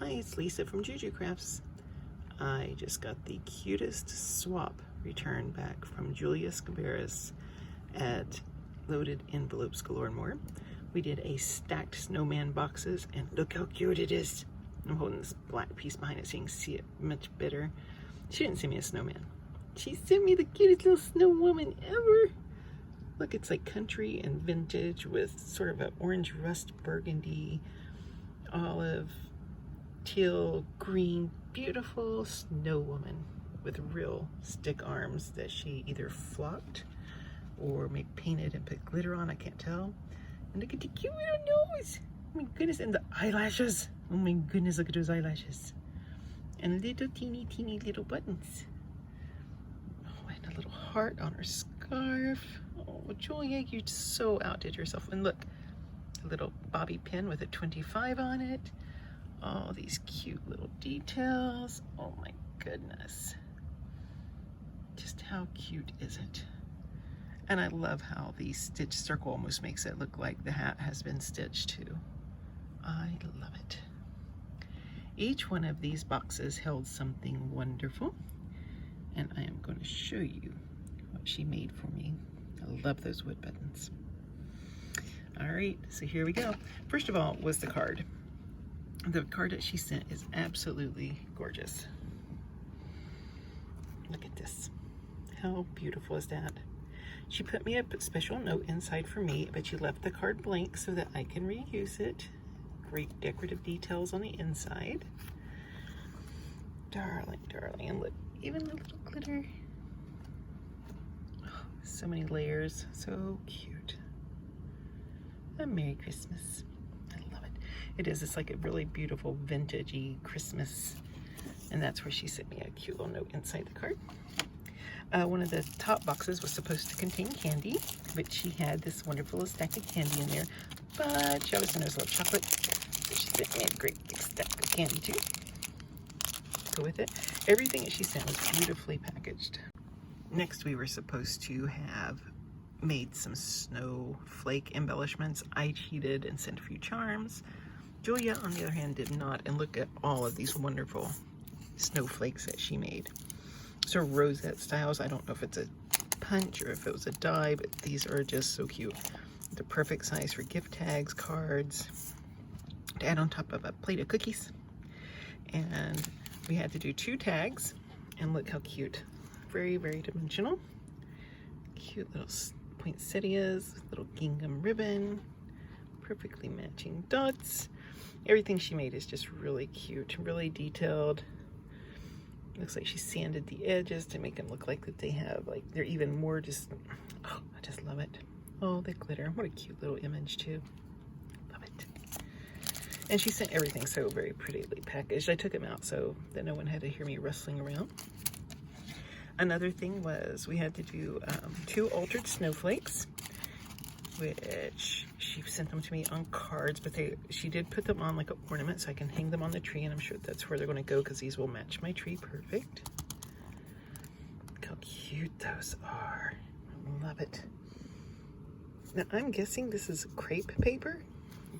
Hi, it's Lisa from JuJu Crafts. I just got the cutest swap return back from Julia Sciberras at Loaded Envelopes Galore and More. We did a stacked snowman boxes, and look how cute it is. I'm holding this black piece behind it so you can see it much better. She didn't send me a snowman. She sent me the cutest little Snowoman ever. Look, it's like country and vintage with sort of an orange rust burgundy, olive, teal, green, beautiful Snowoman with real stick arms that she either flocked or maybe painted and put glitter on, I can't tell. And look at the cute little nose. Oh my goodness, and the eyelashes. Oh my goodness, look at those eyelashes. And little teeny little buttons. Oh, and a little heart on her scarf. Oh, Julia, you so outdid yourself. And look, a little bobby pin with a 25 on it. All these cute little details. Oh my goodness. Just how cute is it? And I love how the stitch circle almost makes it look like the hat has been stitched too. I love it. Each one of these boxes held something wonderful, and I am going to show you what she made for me. I love those wood buttons. All right, so here we go. First of all was the card. The card that she sent is absolutely gorgeous. Look at this. How beautiful is that? She put me a special note inside for me, but she left the card blank so that I can reuse it. Great decorative details on the inside. Darling, darling. And look, even the little glitter. Oh, so many layers. So cute. A Merry Christmas. I love it. It is. It's like a really beautiful vintagey Christmas. And that's where she sent me a cute little note inside the card. One of the top boxes was supposed to contain candy, but she had this wonderful stack of candy in there. But she always knows a little chocolate, so she sent me a great big stack of candy too. Go with it. Everything that she sent was beautifully packaged. Next, we were supposed to have made some snowflake embellishments. I cheated and sent a few charms. Julia, on the other hand, did not. And look at all of these wonderful snowflakes that she made. So rosette styles. I don't know if it's a punch or if it was a die, but these are just so cute. The perfect size for gift tags, cards, to add on top of a plate of cookies. And we had to do 2 tags, and look how cute. Very, very dimensional. Cute little poinsettias, little gingham ribbon, perfectly matching dots. Everything she made is just really cute, really detailed. Looks like she sanded the edges to make them look like that they have, like, they're even more just, oh, I just love it. Oh, the glitter. What a cute little image too. Love it. And she sent everything so very prettily packaged. I took them out so that no one had to hear me rustling around. Another thing was we had to do 2 altered snowflakes, which she sent them to me on cards, but she did put them on like an ornament so I can hang them on the tree, and I'm sure that's where they're going to go because these will match my tree perfect. Look how cute those are. I love it. Now I'm guessing this is crepe paper,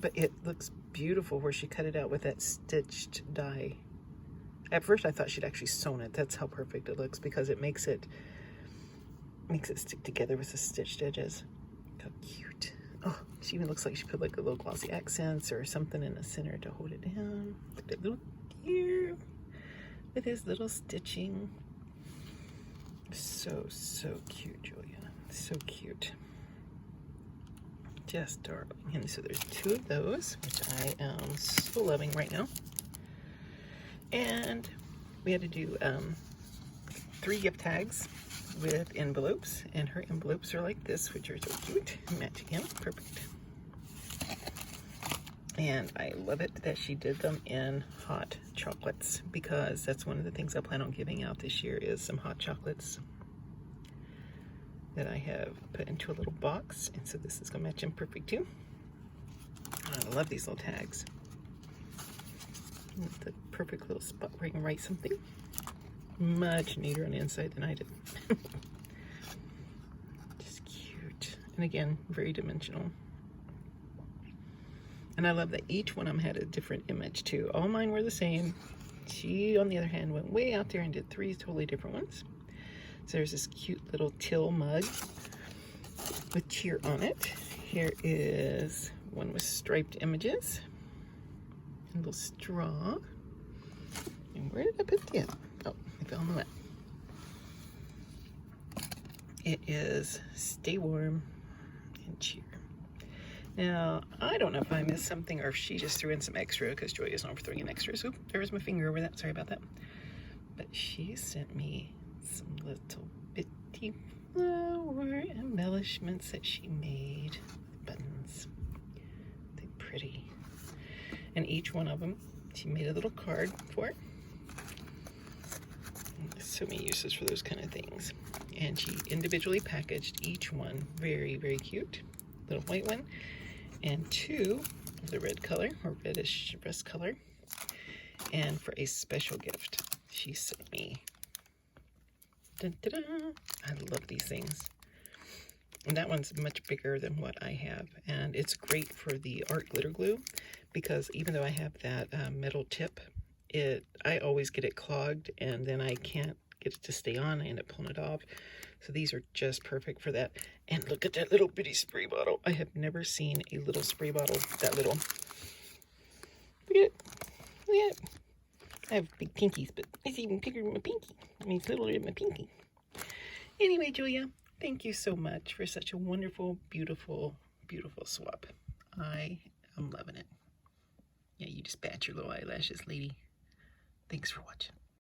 but it looks beautiful where she cut it out with that stitched die. At first I thought she'd actually sewn it. That's how perfect it looks because it makes it stick together with the stitched edges. How cute. Oh, she even looks like she put like a little glossy accents or something in the center to hold it down. Look at that little ear with his little stitching. So, so cute, Julia. So cute. Just darling. And so there's 2 of those, which I am so loving right now. And we had to do 3 gift tags with envelopes, and her envelopes are like this, which are so cute. Match again, perfect. And I love it that she did them in hot chocolates because that's one of the things I plan on giving out this year is some hot chocolates that I have put into a little box, and so this is gonna match in perfect too. I love these little tags. The perfect little spot where you can write something. Much neater on the inside than I did. Just cute. And again, very dimensional. And I love that each one of them had a different image too. All mine were the same. She, on the other hand, went way out there and did 3 totally different ones. So there's this cute little till mug with cheer on it. Here is one with striped images. A little straw. And where did I put that? Oh, I fell in the wet. It is stay warm and cheer. Now, I don't know if I missed something or if she just threw in some extra, because Julia's known for throwing in extras. Oop, there was my finger over that. Sorry about that. But she sent me some little bitty flower embellishments that she made. Buttons. They're pretty. And each one of them, she made a little card for. So many uses for those kind of things. And she individually packaged each one. Very, very cute. Little white one. And 2 of the red color, or reddish rust color. And for a special gift, she sent me. Dun, dun, dun. I love these things. And that one's much bigger than what I have. And it's great for the art glitter glue, because even though I have that metal tip, I always get it clogged, and then I can't get it to stay on. I end up pulling it off. So these are just perfect for that. And look at that little bitty spray bottle. I have never seen a little spray bottle that little. Look at it. Look at it. I have big pinkies, but it's even bigger than my pinky. I mean, it's littler than my pinky. Anyway, Julia, thank you so much for such a wonderful, beautiful, beautiful swap. I am loving it. Yeah, you just bat your little eyelashes, lady. Thanks for watching.